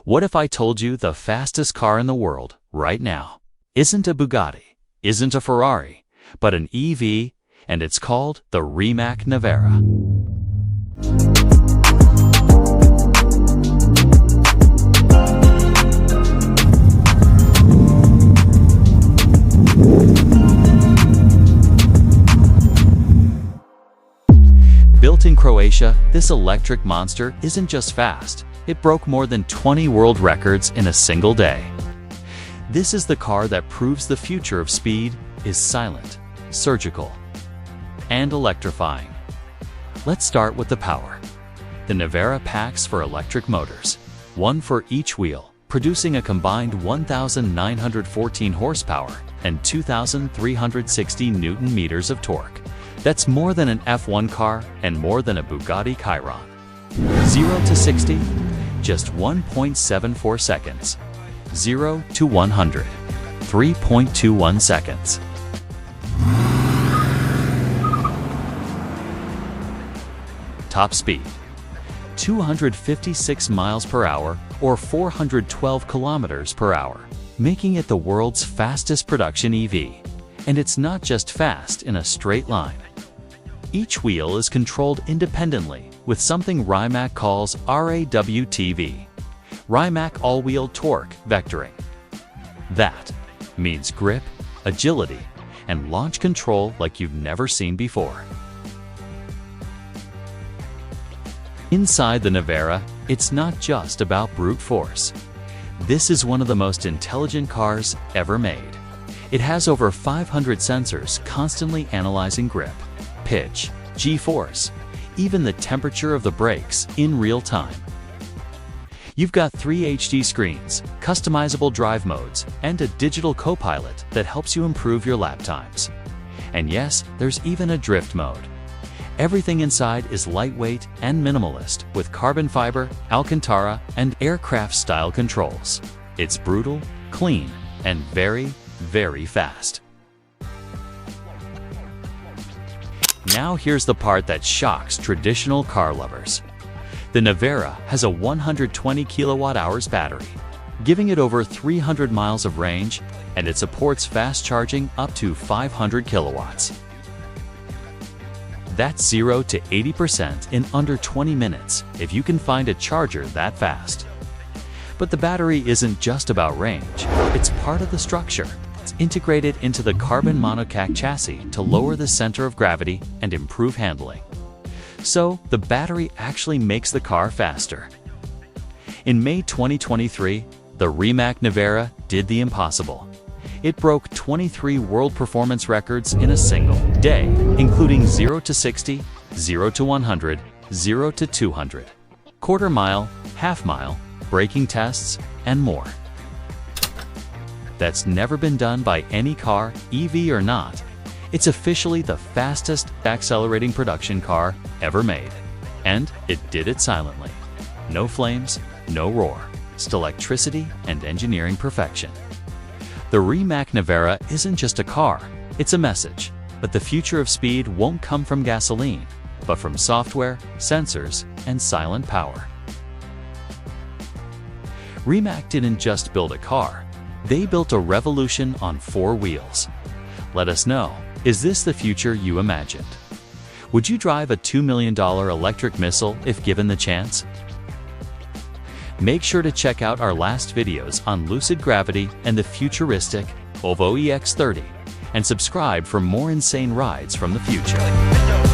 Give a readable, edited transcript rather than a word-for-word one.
What if I told you the fastest car in the world right now isn't a Bugatti, isn't a Ferrari, but an EV, and it's called the Rimac Nevera. Built in Croatia, this electric monster isn't just fast, it broke more than 20 world records in a single day. This is the car that proves the future of speed is silent, surgical, and electrifying. Let's start with the power. The Nevera packs for electric motors, one for each wheel, producing a combined 1,914 horsepower and 2,360 Newton-meters of torque. That's more than an F1 car and more than a Bugatti Chiron. 0 to 60, just 1.74 seconds. 0 to 100, 3.21 seconds. Top speed, 256 miles per hour or 412 kilometers per hour, making it the world's fastest production EV. And it's not just fast in a straight line. Each wheel is controlled independently with something Rimac calls RAWTV, Rimac All-Wheel Torque Vectoring. That means grip, agility, and launch control like you've never seen before. Inside the Nevera, it's not just about brute force. This is one of the most intelligent cars ever made. It has over 500 sensors constantly analyzing grip, pitch, G-force, even the temperature of the brakes in real time. You've got 3 HD screens, customizable drive modes, and a digital co-pilot that helps you improve your lap times. And yes, there's even a drift mode. Everything inside is lightweight and minimalist with carbon fiber, Alcantara, and aircraft-style controls. It's brutal, clean, and very, very fast. Now here's the part that shocks traditional car lovers. The Nevera has a 120 kilowatt-hours battery, giving it over 300 miles of range, and it supports fast charging up to 500 kilowatts. That's 0 to 80% in under 20 minutes if you can find a charger that fast. But the battery isn't just about range, it's part of the structure. It's integrated into the carbon monocoque chassis to lower the center of gravity and improve handling. So, the battery actually makes the car faster. In May 2023, the Rimac Nevera did the impossible. It broke 23 world performance records in a single day, including 0 to 60, 0 to 100, 0 to 200, quarter mile, half mile, braking tests, and more. That's never been done by any car, EV or not. It's officially the fastest accelerating production car ever made. And it did it silently. No flames, no roar, just electricity and engineering perfection. The Rimac Nevera isn't just a car, it's a message. But the future of speed won't come from gasoline, but from software, sensors, and silent power. Rimac didn't just build a car, they built a revolution on 4 wheels. Let us know, is this the future you imagined? Would you drive a $2 million electric missile if given the chance? Make sure to check out our last videos on lucid gravity and the futuristic Volvo EX30, and subscribe for more insane rides from the future.